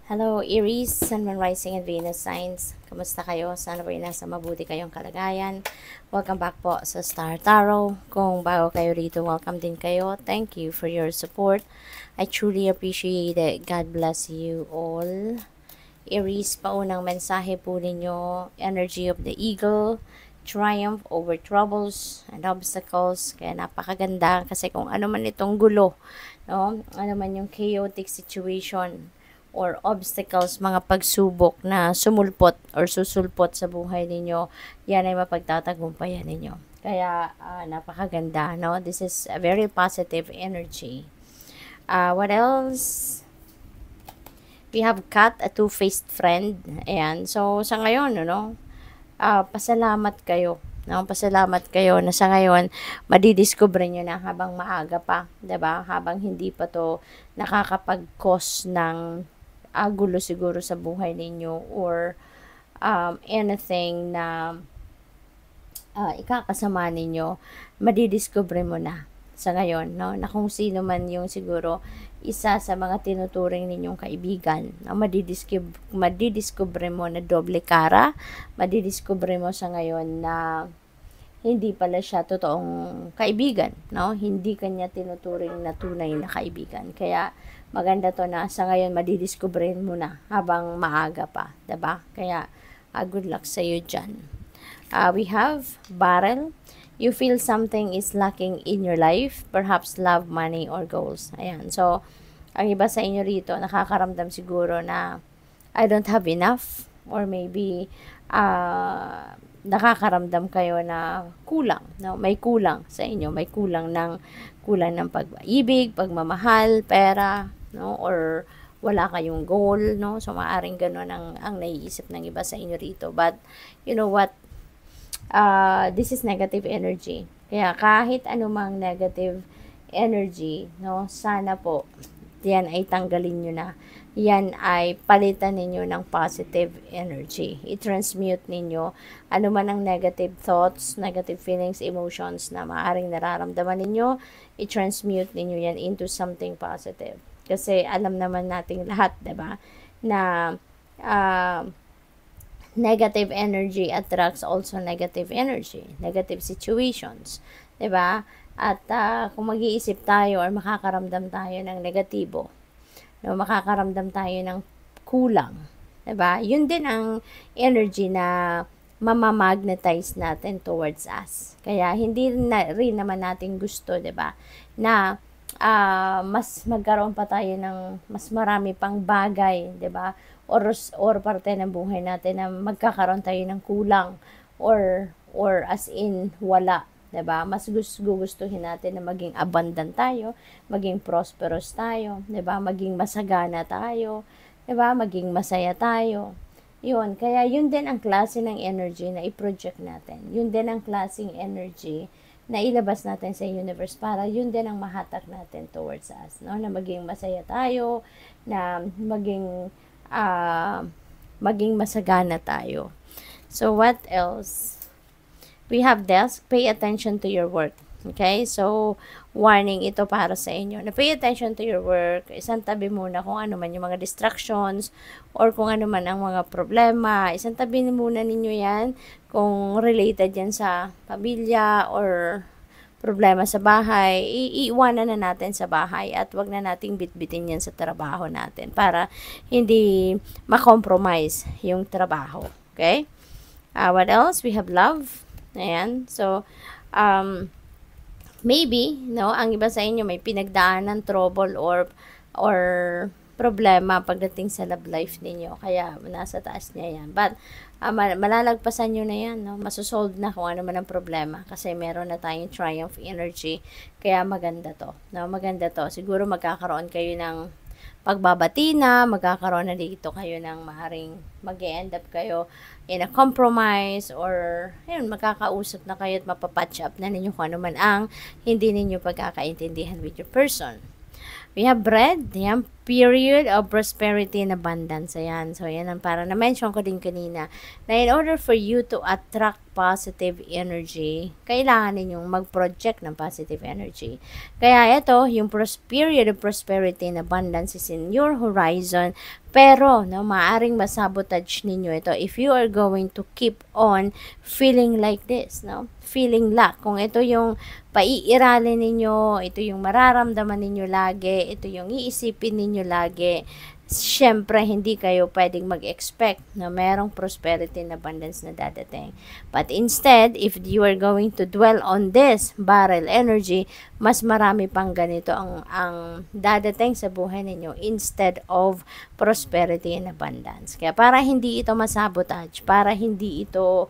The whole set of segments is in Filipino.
Hello, Aries, Sun, Moon, Rising, and Venus signs. Kamusta kayo? Sana po nasa mabuti kayong kalagayan. Welcome back po sa Star Tarot. Kung bago kayo rito, welcome din kayo. Thank you for your support. I truly appreciate it. God bless you all. Aries, paunang mensahe po ninyo, energy of the eagle, triumph over troubles and obstacles. Kaya napakaganda kasi kung ano man itong gulo, no? Ano man yung chaotic situation or obstacles, mga pagsubok na sumulpot or susulpot sa buhay ninyo, yan ay mapagtatagumpayan ninyo. Kaya napakaganda, no? This is a very positive energy. What else? We have Cat, a two-faced friend. Ayan. So, sa ngayon, pasalamat kayo. No? Pasalamat kayo na sa ngayon, madidiscover nyo na habang maaga pa. 'Di ba? Habang hindi pa to nakakapag-cause ng gulo siguro sa buhay ninyo or anything na ikakasama ninyo, madidiscover mo na sa ngayon, no? Na kung sino man yung siguro isa sa mga tinuturing ninyong kaibigan, no? Madidiscover mo na doble kara, madidiscover mo sa ngayon na hindi pala siya totoong kaibigan, no? Hindi kanya tinuturing na tunay na kaibigan. Kaya maganda to na sa ngayon madidiscoverin mo na habang maaga pa, 'di ba? Kaya good luck sa iyo diyan. We have Barrel. You feel something is lacking in your life, perhaps love, money, or goals. Ayan. So, ang iba sa inyo rito, nakakaramdam siguro na I don't have enough, or maybe nakakaramdam kayo na kulang, no? May kulang sa inyo, may kulang ng pag-ibig, pagmamahal, pera, no? Or wala kayong goal, no? So maaring gano'n ang naiisip ng iba sa inyo rito. But you know what? This is negative energy. Kaya kahit anumang negative energy, no? Sana po yan ay tanggalin nyo na. Yan ay palitan ninyo ng positive energy. I-transmute ninyo ano man ang negative thoughts, negative feelings, emotions na maaaring nararamdaman ninyo. I-transmute ninyo yan into something positive. Kasi alam naman nating lahat, 'di ba? Na negative energy attracts also negative energy, negative situations, 'di ba? At kung mag-iisip tayo or makakaramdam tayo ng negatibo, no, makakaramdam tayo ng kulang, 'di ba? Yun din ang energy na mamamagnetize natin towards us. Kaya hindi rin naman natin gusto, 'di ba? Na mas magkaroon pa tayo ng mas marami pang bagay, 'di ba? Or parte ng buhay natin na magkakaroon tayo ng kulang or as in wala, 'di ba? Mas gustuhin natin na maging abundant tayo, maging prosperous tayo, 'di ba? Maging masagana tayo, 'di ba? Maging masaya tayo. 'Yun, kaya yun din ang klase ng energy na i-project natin. Yun din ang klaseng energy na ilabas natin sa universe para yun din ang mahatak natin towards us, no? Na maging masaya tayo, na maging masagana tayo. So what else? We have Desk. Pay attention to your work. Okay? So, warning ito para sa inyo. Na pay attention to your work. Isang tabi muna kung ano man yung mga distractions or kung ano man ang mga problema. Isang tabi muna ninyo yan kung related yan sa pamilya or problema sa bahay, iiwanan na natin sa bahay at wag na nating bitbitin yan sa trabaho natin para hindi ma-compromise yung trabaho. Okay? What else? We have Love. Ayan. So, maybe, no, ang iba sa inyo may pinagdaanan trouble or problema pagdating sa love life ninyo. Kaya, nasa taas niya yan. But, malalagpasan nyo na yan, no? Masosolve na kung ano man ang problema. Kasi meron na tayong triumph energy. Kaya maganda to. No? Maganda to. Siguro magkakaroon kayo ng pagbabati na, magkakaroon na dito kayo ng maaaring mag-end up kayo in a compromise or yun, magkakausap na kayo at mapapatch up na ninyo kung ano man ang hindi ninyo pagkakaintindihan with your person. We have Bread. Yan, period of prosperity and abundance. Ayan. So, yan ang para na-mention ko din kanina na in order for you to attract positive energy, kailangan ninyong mag-project ng positive energy. Kaya ito, yung period of prosperity and abundance is in your horizon, pero no, maaring masabotage ninyo ito if you are going to keep on feeling like this, no? Feeling lack. Kung ito yung paiiralin ninyo, ito yung mararamdaman ninyo lagi, ito yung iisipin ninyo lagi, syempre hindi kayo pwedeng mag-expect na merong prosperity and abundance na dadating. But instead, if you are going to dwell on this barrel energy, mas marami pang ganito ang dadating sa buhay ninyo instead of prosperity and abundance. Kaya para hindi ito masabotage, para hindi ito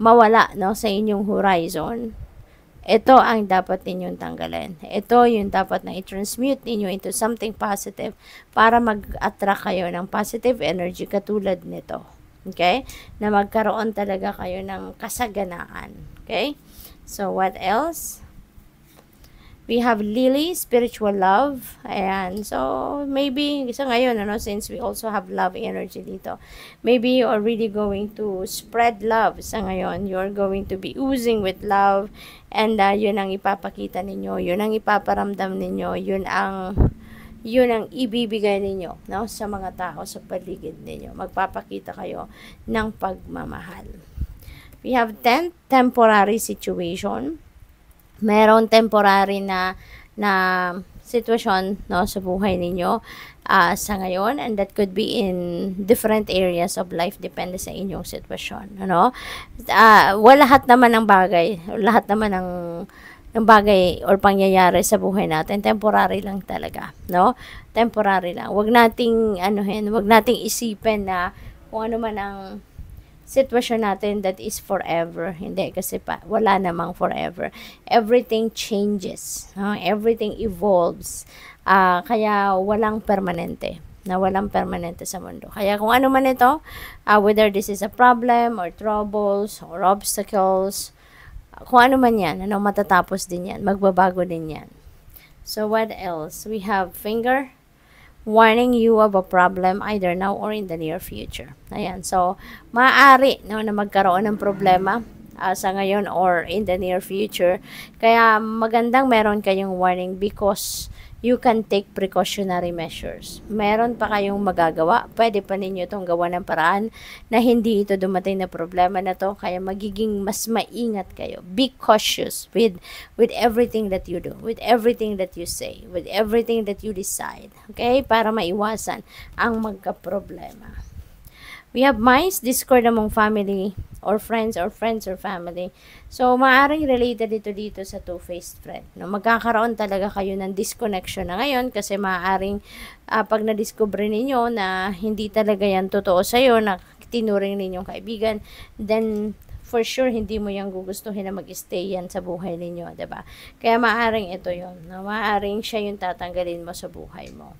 mawala, no, sa inyong horizon, ito ang dapat ninyong tanggalin. Ito yung dapat na i-transmute ninyo into something positive para mag-attract kayo ng positive energy katulad nito. Okay? Na magkaroon talaga kayo ng kasaganaan. Okay? So, what else? We have Lily, spiritual love. Ayan. So, maybe, sa ngayon, ano, since we also have love energy dito, maybe you are really going to spread love sa ngayon. You're going to be oozing with love. And yun ang ipapakita ninyo. Yun ang ipaparamdam ninyo. Yun ang ibibigay ninyo, no, sa mga tao sa paligid ninyo. Magpapakita kayo ng pagmamahal. We have 10, temporary situation. Meron temporary na sitwasyon, no, sa buhay ninyo sa ngayon, and that could be in different areas of life, depende sa inyong sitwasyon, ano. Lahat naman ng bagay, lahat naman ng bagay or pangyayari sa buhay natin temporary lang talaga, no, temporary lang. Wag nating wag nating isipin na kung ano man ang sitwasyon natin that is forever. Hindi, kasi wala namang forever. Everything changes. Everything evolves. Kaya walang permanente. Walang permanente sa mundo. Kaya kung ano man ito, whether this is a problem or troubles or obstacles, kung ano man yan, matatapos din yan. Magbabago din yan. So what else? We have finger, warning you of a problem either now or in the near future. Ayan. So, maaari, no, na magkaroon ng problema sa ngayon or in the near future. Kaya magandang meron kayong warning because you can take precautionary measures. Meron pa kayong magagawa. Pwede pa ninyo itong gawa ng paraan na hindi ito dumating na problema na to. Kaya magiging mas maingat kayo. Be cautious with everything that you do, with everything that you say, with everything that you decide. Okay? Para maiwasan ang magka-problema. We have mice, discord among family or friends or family. So, maaaring related dito sa two-faced friend. No? Magkakaroon talaga kayo ng disconnection na ngayon kasi maaaring pag na-discover ninyo na hindi talaga yan totoo sa'yo, na tinuring ninyong kaibigan, then for sure, hindi mo yung gugustuhin na mag-stay yan sa buhay ninyo, diba? Kaya maaaring ito yun. No? Maaaring siya yung tatanggalin mo sa buhay mo.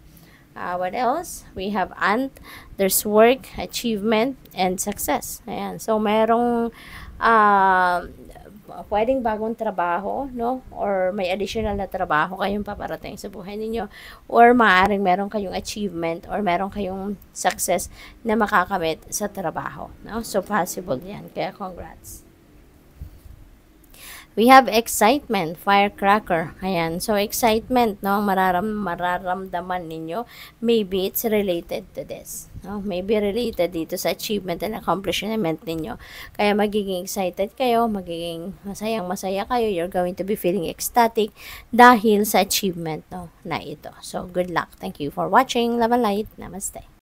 What else? We have ant. There's work, achievement, and success. Ayan. So, merong pwedeng bagong trabaho, no? Or may additional na trabaho kayong paparating sa buhay ninyo. Or maaaring meron kayong achievement or meron kayong success na makakamit sa trabaho. No? So, possible yan. Kaya, congrats. We have excitement, firecracker. Ayan. So, excitement, no? Mararamdaman ninyo. Maybe it's related to this. No? Maybe related dito sa achievement and accomplishment ninyo. Kaya magiging excited kayo, magiging masayang-masaya kayo. You're going to be feeling ecstatic dahil sa achievement, no, na ito. So, good luck. Thank you for watching. Love and light. Namaste.